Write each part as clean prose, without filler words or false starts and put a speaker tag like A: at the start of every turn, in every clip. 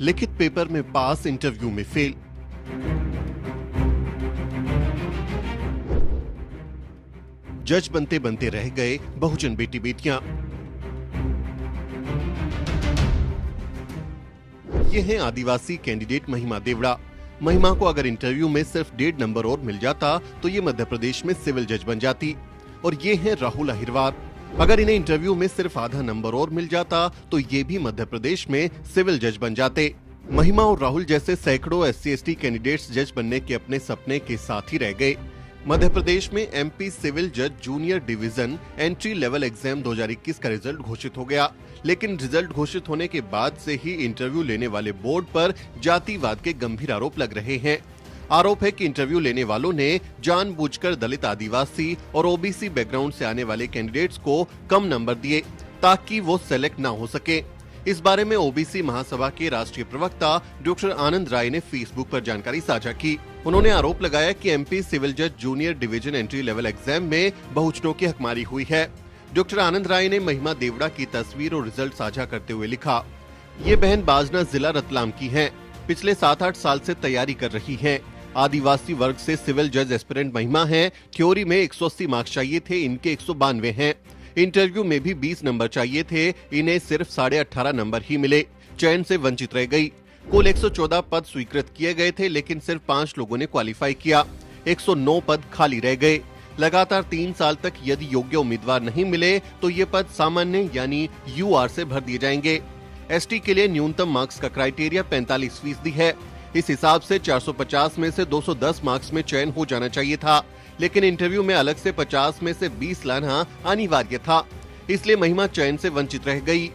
A: लिखित पेपर में पास, इंटरव्यू में फेल। जज बनते बनते रह गए बहुजन बेटी बेटियां। ये हैं आदिवासी कैंडिडेट महिमा देवड़ा। महिमा को अगर इंटरव्यू में सिर्फ 1.5 नंबर और मिल जाता तो ये मध्य प्रदेश में सिविल जज बन जाती। और ये हैं राहुल अहिरवार। अगर इन्हें इंटरव्यू में सिर्फ आधा नंबर और मिल जाता तो ये भी मध्य प्रदेश में सिविल जज बन जाते। महिमा और राहुल जैसे सैकड़ों SC/ST कैंडिडेट्स जज बनने के अपने सपने के साथ ही रह गए। मध्य प्रदेश में MP सिविल जज junior division entry level exam 2021 का रिजल्ट घोषित हो गया, लेकिन रिजल्ट घोषित होने के बाद से ही इंटरव्यू लेने वाले बोर्ड पर जातिवाद के गंभीर आरोप लग रहे हैं। आरोप है कि इंटरव्यू लेने वालों ने जानबूझकर दलित, आदिवासी और OBC बैकग्राउंड से आने वाले कैंडिडेट्स को कम नंबर दिए ताकि वो सेलेक्ट ना हो सके। इस बारे में OBC महासभा के राष्ट्रीय प्रवक्ता डॉक्टर आनंद राय ने फेसबुक पर जानकारी साझा की। उन्होंने आरोप लगाया कि MP सिविल जज junior division entry level exam में बहुजनों की हकमारी हुई है। डॉक्टर आनंद राय ने महिमा देवड़ा की तस्वीर और रिजल्ट साझा करते हुए लिखा, ये बहन बाजना जिला रतलाम की हैं। पिछले 7-8 साल से तैयारी कर रही हैं। आदिवासी वर्ग से सिविल जज एस्पिरेंट महिमा हैं। थ्योरी में 180 मार्क्स चाहिए थे, इनके 192 हैं। इंटरव्यू में भी 20 नंबर चाहिए थे, इन्हें सिर्फ 18.5 नंबर ही मिले। चयन से वंचित रह गई। कुल 114 पद स्वीकृत किए गए थे, लेकिन सिर्फ 5 लोगों ने क्वालिफाई किया। 109 पद खाली रह गए। लगातार 3 साल तक यदि योग्य उम्मीदवार नहीं मिले तो ये पद सामान्य यानी UR से भर दिए जाएंगे। ST के लिए न्यूनतम मार्क्स का क्राइटेरिया 45% है। इस हिसाब से 450 में से 210 मार्क्स में चयन हो जाना चाहिए था, लेकिन इंटरव्यू में अलग से 50 में से 20 लाना अनिवार्य था, इसलिए महिमा चयन से वंचित रह गई।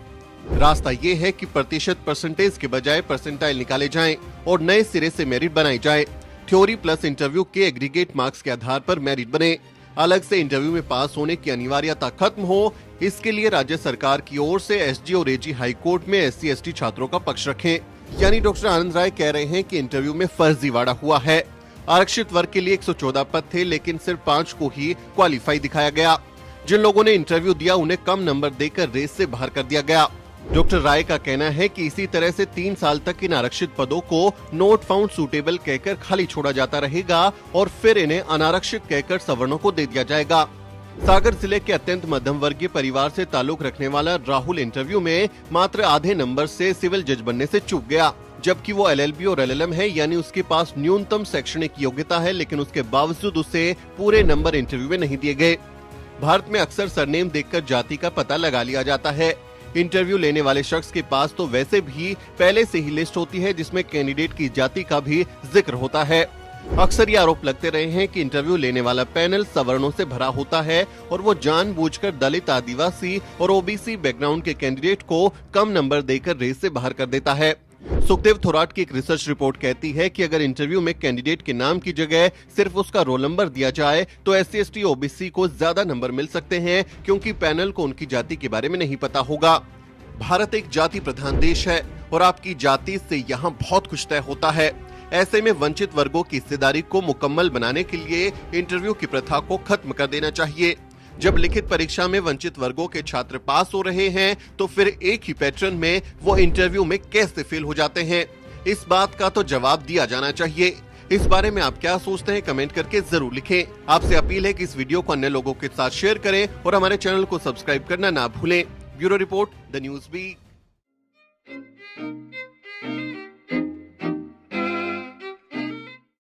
A: रास्ता ये है कि प्रतिशत परसेंटेज के बजाय परसेंटाइल निकाले जाएं और नए सिरे से मेरिट बनाई जाए। थ्योरी प्लस इंटरव्यू के एग्रीगेट मार्क्स के आधार पर मेरिट बने। अलग से इंटरव्यू में पास होने की अनिवार्यता खत्म हो, इसके लिए राज्य सरकार की ओर से SG और AG हाई कोर्ट में SC/ST छात्रों का पक्ष रखें। यानी डॉक्टर आनंद राय कह रहे हैं कि इंटरव्यू में फर्जीवाड़ा हुआ है। आरक्षित वर्ग के लिए 114 पद थे, लेकिन सिर्फ 5 को ही क्वालिफाई दिखाया गया। जिन लोगों ने इंटरव्यू दिया उन्हें कम नंबर देकर रेस से बाहर कर दिया गया। डॉक्टर राय का कहना है कि इसी तरह से 3 साल तक इन आरक्षित पदों को नॉट फाउंड सूटेबल कहकर खाली छोड़ा जाता रहेगा और फिर इन्हें अनारक्षित कहकर सवर्णों को दे दिया जाएगा। सागर जिले के अत्यंत मध्यम वर्गीय परिवार से ताल्लुक रखने वाला राहुल इंटरव्यू में मात्र आधे नंबर से सिविल जज बनने से चूक गया, जबकि वो LLB और LLM है, यानी उसके पास न्यूनतम शैक्षणिक योग्यता है, लेकिन उसके बावजूद उसे पूरे नंबर इंटरव्यू में नहीं दिए गए। भारत में अक्सर सरनेम देखकर जाति का पता लगा लिया जाता है। इंटरव्यू लेने वाले शख्स के पास तो वैसे भी पहले से ही लिस्ट होती है जिसमें कैंडिडेट की जाति का भी जिक्र होता है। अक्सर ये आरोप लगते रहे हैं कि इंटरव्यू लेने वाला पैनल सवर्णों से भरा होता है और वो जानबूझकर दलित, आदिवासी और OBC बैकग्राउंड के कैंडिडेट को कम नंबर देकर रेस से बाहर कर देता है। सुखदेव थोराट की एक रिसर्च रिपोर्ट कहती है कि अगर इंटरव्यू में कैंडिडेट के नाम की जगह सिर्फ उसका रोल नंबर दिया जाए तो SC/ST OBC को ज्यादा नंबर मिल सकते हैं, क्योंकि पैनल को उनकी जाति के बारे में नहीं पता होगा। भारत एक जाति प्रधान देश है और आपकी जाति से यहाँ बहुत कुछ तय होता है। ऐसे में वंचित वर्गों की हिस्सेदारी को मुकम्मल बनाने के लिए इंटरव्यू की प्रथा को खत्म कर देना चाहिए। जब लिखित परीक्षा में वंचित वर्गों के छात्र पास हो रहे हैं तो फिर एक ही पैटर्न में वो इंटरव्यू में कैसे फेल हो जाते हैं? इस बात का तो जवाब दिया जाना चाहिए। इस बारे में आप क्या सोचते हैं? कमेंट करके जरूर लिखें। आपसे अपील है कि इस वीडियो को अन्य लोगों के साथ शेयर करें और हमारे चैनल को सब्सक्राइब करना ना भूलें। Bureau report, the news week.